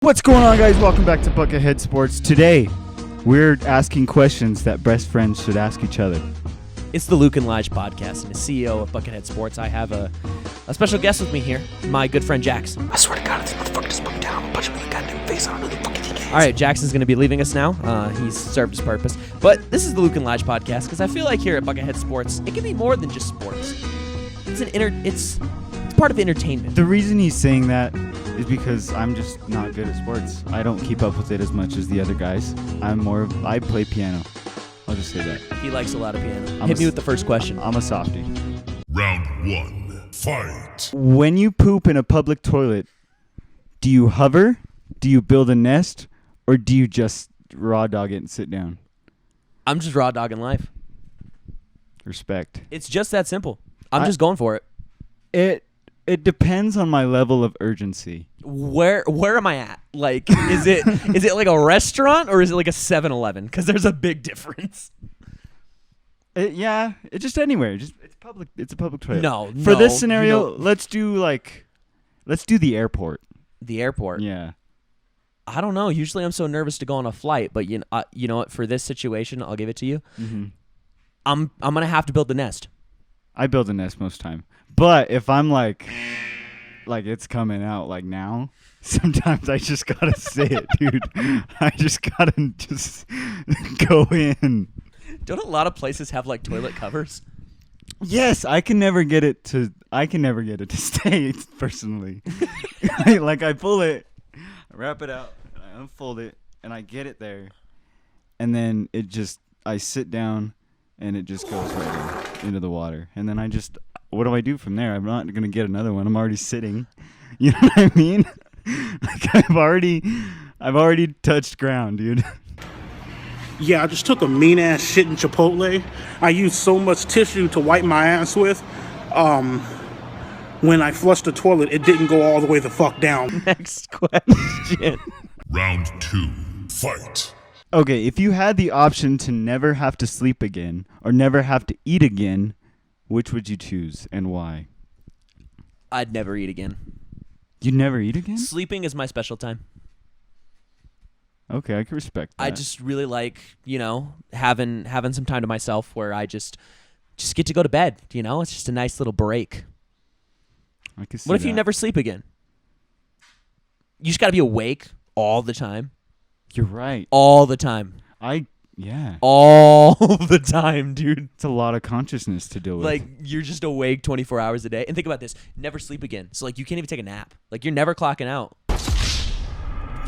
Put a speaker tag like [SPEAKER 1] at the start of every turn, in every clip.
[SPEAKER 1] What's going on, guys? Welcome back to Buckethead Sports. Today, we're asking questions that best friends should ask each other.
[SPEAKER 2] It's the Luke and Lijh podcast, and the CEO of Buckethead Sports. I have a special guest with me here, my good friend Jackson.
[SPEAKER 3] I swear to God, if this motherfucker just put me down, I'll punch him in the goddamn face. I don't know who the fuck he is.
[SPEAKER 2] All right, Jackson's going to be leaving us now. He's served his purpose. But this is the Luke and Lijh podcast, because I feel like here at Buckethead Sports, it can be more than just sports. It's part of entertainment.
[SPEAKER 1] The reason he's saying that is because I'm just not good at sports. I don't keep up with it as much as the other guys. I play piano. I'll just say that.
[SPEAKER 2] He likes a lot of piano. Hit me with the first question.
[SPEAKER 1] I'm a softie.
[SPEAKER 4] Round 1, fight.
[SPEAKER 1] When you poop in a public toilet, do you hover, do you build a nest, or do you just raw dog it and sit down?
[SPEAKER 2] I'm just raw dogging life.
[SPEAKER 1] Respect.
[SPEAKER 2] It's just that simple. I'm just going for it.
[SPEAKER 1] It depends on my level of urgency.
[SPEAKER 2] Where am I at? Like, is it like a restaurant or is it like a 7-Eleven? Because there's a big difference.
[SPEAKER 1] It's just anywhere. It's public. It's a public toilet.
[SPEAKER 2] No,
[SPEAKER 1] For this scenario, let's do the airport.
[SPEAKER 2] The airport.
[SPEAKER 1] Yeah.
[SPEAKER 2] I don't know. Usually I'm so nervous to go on a flight, but you know what? For this situation, I'll give it to you.
[SPEAKER 1] Mm-hmm.
[SPEAKER 2] I'm gonna have to build the nest.
[SPEAKER 1] I build a nest most time, but if I'm like it's coming out like now, sometimes I just gotta sit, dude. I just gotta go in. Don't
[SPEAKER 2] a lot of places have like toilet covers?
[SPEAKER 1] Yes, I can never get it to stay personally. I pull it, I wrap it out, and I unfold it, and I get it there, and then I sit down, and it just goes right into the water, and then what do I do from there? I'm not gonna get another one. I'm already sitting. You know what I mean? I've already touched ground, dude.
[SPEAKER 5] Yeah, I just took a mean-ass shit in Chipotle. I used so much tissue to wipe my ass with. When I flushed the toilet, it didn't go all the way the fuck down.
[SPEAKER 2] Next question.
[SPEAKER 4] Round 2, fight.
[SPEAKER 1] Okay, if you had the option to never have to sleep again or never have to eat again, which would you choose and why?
[SPEAKER 2] I'd never eat again.
[SPEAKER 1] You'd never eat again?
[SPEAKER 2] Sleeping is my special time.
[SPEAKER 1] Okay, I can respect that.
[SPEAKER 2] I just really like, having some time to myself where I just get to go to bed, It's just a nice little break.
[SPEAKER 1] I can see
[SPEAKER 2] What if
[SPEAKER 1] that.
[SPEAKER 2] you never sleep again? You just got to be awake all the time.
[SPEAKER 1] You're right.
[SPEAKER 2] All the time.
[SPEAKER 1] Yeah.
[SPEAKER 2] All the time, dude.
[SPEAKER 1] It's a lot of consciousness to deal with.
[SPEAKER 2] Like, you're just awake 24 hours a day. And think about this. Never sleep again. So, you can't even take a nap. You're never clocking out.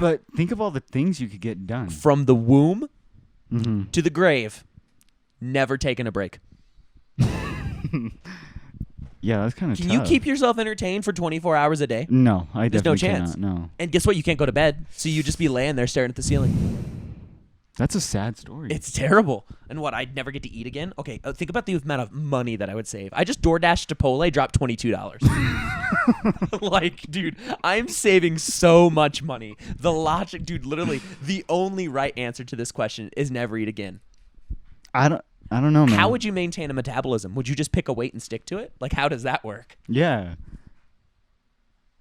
[SPEAKER 1] But think of all the things you could get done.
[SPEAKER 2] From the womb
[SPEAKER 1] Mm-hmm.
[SPEAKER 2] to the grave, never taking a break.
[SPEAKER 1] Yeah, that's kind of tough.
[SPEAKER 2] Can you keep yourself entertained for 24 hours a day?
[SPEAKER 1] No, I
[SPEAKER 2] There's no
[SPEAKER 1] definitely
[SPEAKER 2] chance.
[SPEAKER 1] cannot. No.
[SPEAKER 2] And guess what? You can't go to bed. So you just be laying there staring at the ceiling.
[SPEAKER 1] That's a sad story.
[SPEAKER 2] It's terrible. And what? I'd never get to eat again? Okay, think about the amount of money that I would save. I just DoorDashed Chipotle, dropped $22. Dude, I'm saving so much money. The logic, dude, literally, the only right answer to this question is never eat again.
[SPEAKER 1] I don't know, man.
[SPEAKER 2] How would you maintain a metabolism? Would you just pick a weight and stick to it? How does that work?
[SPEAKER 1] Yeah.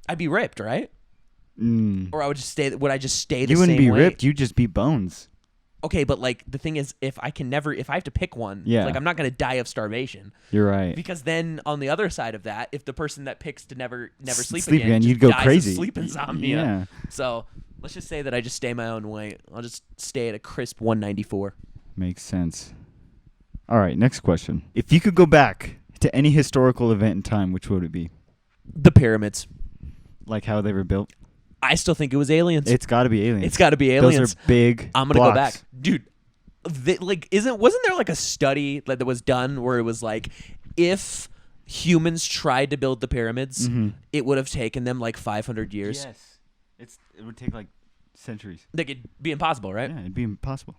[SPEAKER 2] I'd be ripped, right? Or would I just stay the same weight?
[SPEAKER 1] You wouldn't be ripped. You'd just be bones.
[SPEAKER 2] Okay, but the thing is, if I have to pick one, I'm not gonna die of starvation.
[SPEAKER 1] You're right.
[SPEAKER 2] Because then on the other side of that, if the person that picks to never sleep
[SPEAKER 1] again,
[SPEAKER 2] again,
[SPEAKER 1] you'd go
[SPEAKER 2] dies
[SPEAKER 1] crazy.
[SPEAKER 2] of sleep insomnia.
[SPEAKER 1] Yeah.
[SPEAKER 2] So let's just say that I just stay my own weight. I'll just stay at a crisp 194.
[SPEAKER 1] Makes sense. All right, next question. If you could go back to any historical event in time, which would it be?
[SPEAKER 2] The pyramids.
[SPEAKER 1] Like how they were built?
[SPEAKER 2] I still think it was aliens.
[SPEAKER 1] It's got to be aliens.
[SPEAKER 2] It's got to be aliens.
[SPEAKER 1] Those are big
[SPEAKER 2] I'm gonna
[SPEAKER 1] blocks.
[SPEAKER 2] go back, dude. Wasn't there a study that was done where it was if humans tried to build the pyramids, it would have taken them 500 years?
[SPEAKER 1] Yes. It would take centuries.
[SPEAKER 2] It'd be impossible, right?
[SPEAKER 1] Yeah, it'd be impossible.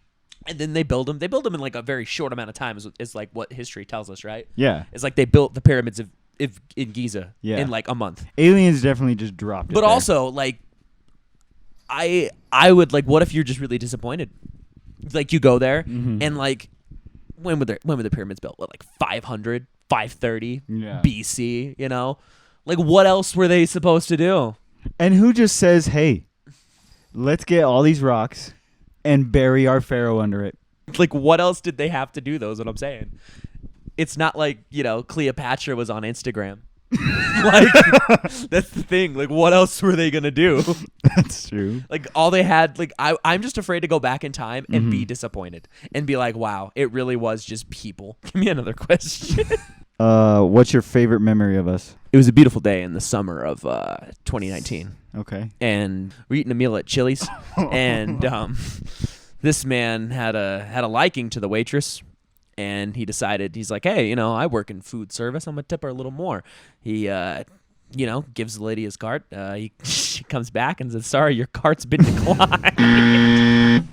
[SPEAKER 2] And then they build them. They build them in a very short amount of time. Is what history tells us, right?
[SPEAKER 1] Yeah.
[SPEAKER 2] It's they built the pyramids in Giza in a month.
[SPEAKER 1] Aliens definitely just dropped it.
[SPEAKER 2] But
[SPEAKER 1] there.
[SPEAKER 2] also I would what if you're just really disappointed? You go there and when were the pyramids built? What, 500, 530 BC? What else were they supposed to do?
[SPEAKER 1] And who just says, hey, let's get all these rocks and bury our pharaoh under it.
[SPEAKER 2] Like, what else did they have to do, though, is what I'm saying. It's not like, Cleopatra was on Instagram. Like, that's the thing. Like, what else were they going to do?
[SPEAKER 1] That's true.
[SPEAKER 2] Like, all they had, like, I'm just afraid to go back in time and be disappointed and be like, wow, it really was just people. Give me another question.
[SPEAKER 1] What's your favorite memory of us?
[SPEAKER 2] It was a beautiful day in the summer of 2019.
[SPEAKER 1] Okay.
[SPEAKER 2] And we're eating a meal at Chili's. And this man had a liking to the waitress. And he decided, he's like, hey, I work in food service. I'm going to tip her a little more. He, gives the lady his cart. She comes back and says, sorry, your cart's been declined.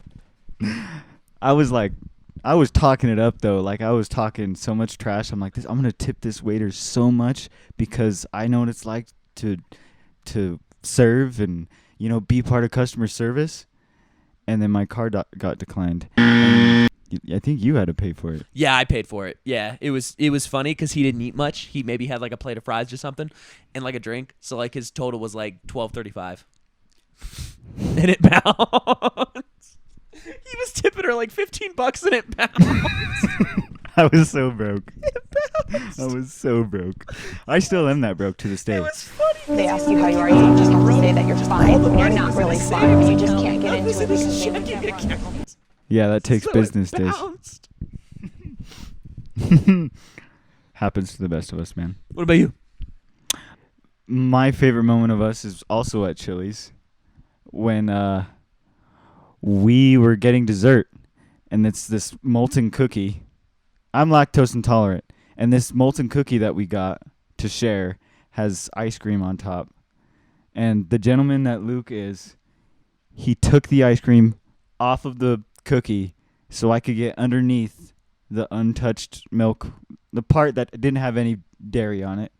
[SPEAKER 1] I was talking it up, though. Like, I was talking so much trash. I'm like, I'm going to tip this waiter so much because I know what it's like to serve and, be part of customer service. And then my card got declined. I think you had to pay for it.
[SPEAKER 2] Yeah, I paid for it. Yeah, it was funny because he didn't eat much. He maybe had like a plate of fries or something, and like a drink. So like his total was like $12.35, and it bounced. He was tipping her like $15, and it bounced.
[SPEAKER 1] I was so broke. I was so broke. I still am that broke to this day.
[SPEAKER 2] It was funny.
[SPEAKER 6] They ask you how you are, you just have to say that you're fine when you're not really fine. You just can't get into it because they don't have
[SPEAKER 1] Yeah, that takes
[SPEAKER 2] So
[SPEAKER 1] business
[SPEAKER 2] it
[SPEAKER 1] days.
[SPEAKER 2] bounced.
[SPEAKER 1] Happens to the best of us, man.
[SPEAKER 2] What about you?
[SPEAKER 1] My favorite moment of us is also at Chili's when we were getting dessert, and it's this molten cookie. I'm lactose intolerant, and this molten cookie that we got to share has ice cream on top. And the gentleman that Luke is, he took the ice cream off of the cookie so I could get underneath the untouched milk, the part that didn't have any dairy on it.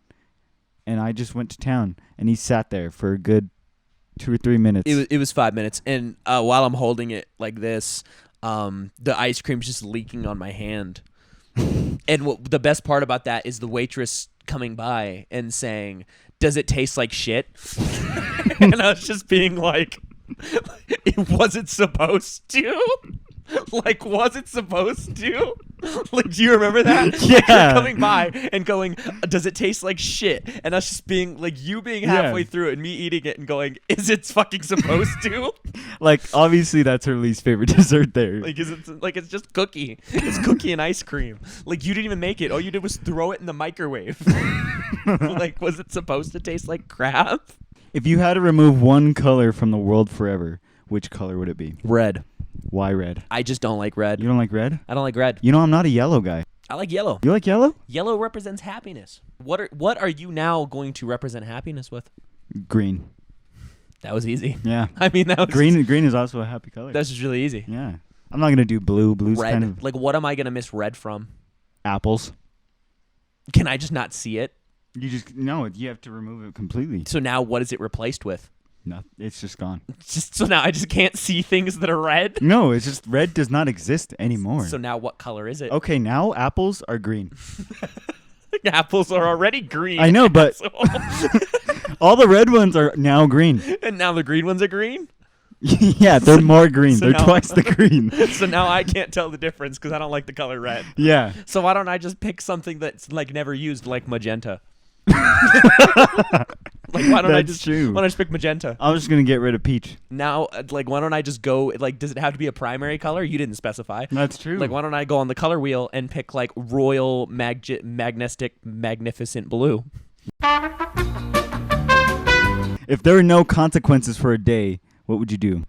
[SPEAKER 1] And I just went to town, and he sat there for a good 2 or 3 minutes.
[SPEAKER 2] It was 5 minutes, and while I'm holding it like this, the ice cream's just leaking on my hand. And the best part about that is the waitress coming by and saying, "Does it taste like shit?" And I was just being like, "It wasn't supposed to." Like, was it supposed to? Like, do you remember that?
[SPEAKER 1] Yeah.
[SPEAKER 2] Like, you're coming by and going, does it taste like shit? And us just being, like, you being halfway through it and me eating it and going, is it fucking supposed to?
[SPEAKER 1] Like, obviously, that's her least favorite dessert there.
[SPEAKER 2] Like, it's just cookie. It's cookie and ice cream. Like, you didn't even make it. All you did was throw it in the microwave. Like, was it supposed to taste like crap?
[SPEAKER 1] If you had to remove one color from the world forever, which color would it be?
[SPEAKER 2] Red.
[SPEAKER 1] Why red?
[SPEAKER 2] I just don't like red.
[SPEAKER 1] You don't like red?
[SPEAKER 2] I don't like red.
[SPEAKER 1] You know, I'm not a yellow guy.
[SPEAKER 2] I like yellow.
[SPEAKER 1] You like yellow?
[SPEAKER 2] Yellow represents happiness. What are you now going to represent happiness with?
[SPEAKER 1] Green.
[SPEAKER 2] That was easy.
[SPEAKER 1] Yeah.
[SPEAKER 2] I mean, that was
[SPEAKER 1] Green is also a happy color.
[SPEAKER 2] That's just really easy.
[SPEAKER 1] Yeah. I'm not going to do blue. Blue's
[SPEAKER 2] Red.
[SPEAKER 1] kind of
[SPEAKER 2] Like, what am I gonna miss red from?
[SPEAKER 1] apples.
[SPEAKER 2] Can I just not see it?
[SPEAKER 1] You have to remove it completely.
[SPEAKER 2] So now, what is it replaced with?
[SPEAKER 1] No, it's just gone.
[SPEAKER 2] So now I just can't see things that are red.
[SPEAKER 1] No, it's just red does not exist anymore.
[SPEAKER 2] So now, what color is it?
[SPEAKER 1] Okay, now apples are green.
[SPEAKER 2] Apples are already green.
[SPEAKER 1] I know, but all the red ones are now green.
[SPEAKER 2] And now the green ones are green.
[SPEAKER 1] Yeah, they're more green.
[SPEAKER 2] so
[SPEAKER 1] They're
[SPEAKER 2] now-
[SPEAKER 1] twice the green.
[SPEAKER 2] So now I can't tell the difference because I don't like the color red.
[SPEAKER 1] Yeah.
[SPEAKER 2] So why don't I just pick something that's like never used, like magenta? Like, why don't I
[SPEAKER 1] That's
[SPEAKER 2] just
[SPEAKER 1] true.
[SPEAKER 2] Why don't I just pick magenta?
[SPEAKER 1] I was just going to get rid of peach.
[SPEAKER 2] Now, like, why don't I just go, like, does it have to be a primary color? You didn't specify.
[SPEAKER 1] That's true.
[SPEAKER 2] Like, why don't I go on the color wheel and pick, like, royal, magnetic, magnificent blue?
[SPEAKER 1] If there were no consequences for a day, what would you do?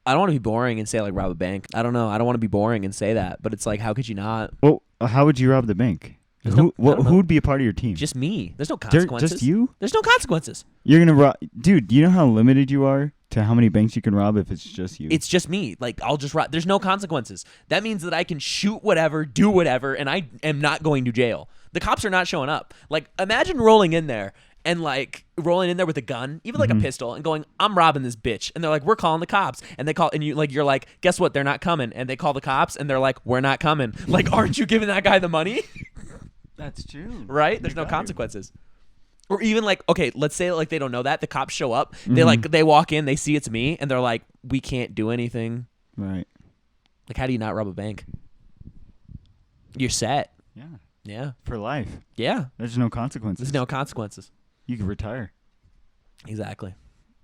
[SPEAKER 2] I don't want to be boring and say, like, rob a bank. I don't know. I don't want to be boring and say that. But it's like, how could you not?
[SPEAKER 1] Well, how would you rob the bank?
[SPEAKER 2] I don't know.
[SPEAKER 1] Who would be a part of your team?
[SPEAKER 2] Just me. There's no consequences.
[SPEAKER 1] Just you?
[SPEAKER 2] There's no consequences.
[SPEAKER 1] You're going to rob... Dude, you know how limited you are to how many banks you can rob if it's just you?
[SPEAKER 2] It's just me. Like, I'll just rob. There's no consequences. That means that I can shoot whatever, do whatever, and I am not going to jail. The cops are not showing up. Like, imagine rolling in there and, like, rolling in there with a gun, even like a pistol, and going, I'm robbing this bitch. And they're like, we're calling the cops. And they call, and you're like, guess what? They're not coming. And they call the cops, and they're like, we're not coming. Like, aren't you giving that guy the money?
[SPEAKER 1] That's true.
[SPEAKER 2] Right? There's no consequences. Or even like, okay, let's say like they don't know that. The cops show up.
[SPEAKER 1] Mm-hmm.
[SPEAKER 2] They walk in, they see it's me, and they're like, we can't do anything.
[SPEAKER 1] Right.
[SPEAKER 2] Like, how do you not rob a bank? You're set.
[SPEAKER 1] Yeah.
[SPEAKER 2] Yeah.
[SPEAKER 1] For life.
[SPEAKER 2] Yeah.
[SPEAKER 1] There's no consequences.
[SPEAKER 2] There's no consequences.
[SPEAKER 1] You can retire.
[SPEAKER 2] Exactly.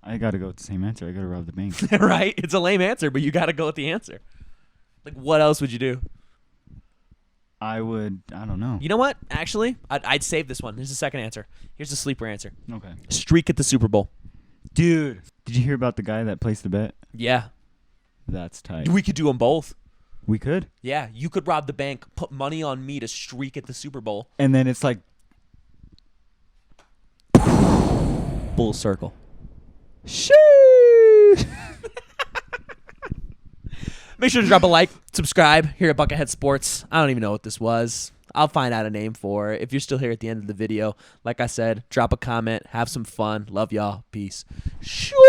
[SPEAKER 1] I got to go with the same answer. I got to rob the bank.
[SPEAKER 2] Right? It's a lame answer, but you got to go with the answer. Like, what else would you do?
[SPEAKER 1] I don't know.
[SPEAKER 2] You know what? Actually, I'd save this one. Here's the second answer. Here's the sleeper answer.
[SPEAKER 1] Okay.
[SPEAKER 2] Streak at the Super Bowl.
[SPEAKER 1] Dude. Did you hear about the guy that placed the bet?
[SPEAKER 2] Yeah.
[SPEAKER 1] That's tight.
[SPEAKER 2] We could do them both.
[SPEAKER 1] We could.
[SPEAKER 2] Yeah. You could rob the bank, put money on me to streak at the Super Bowl.
[SPEAKER 1] And then it's like
[SPEAKER 2] Full circle.
[SPEAKER 1] Sheesh.
[SPEAKER 2] Make sure to drop a like, subscribe here at Buckethead Sports. I don't even know what this was. I'll find out a name for it. If you're still here at the end of the video, like I said, drop a comment, have some fun. Love y'all. Peace. Shoo!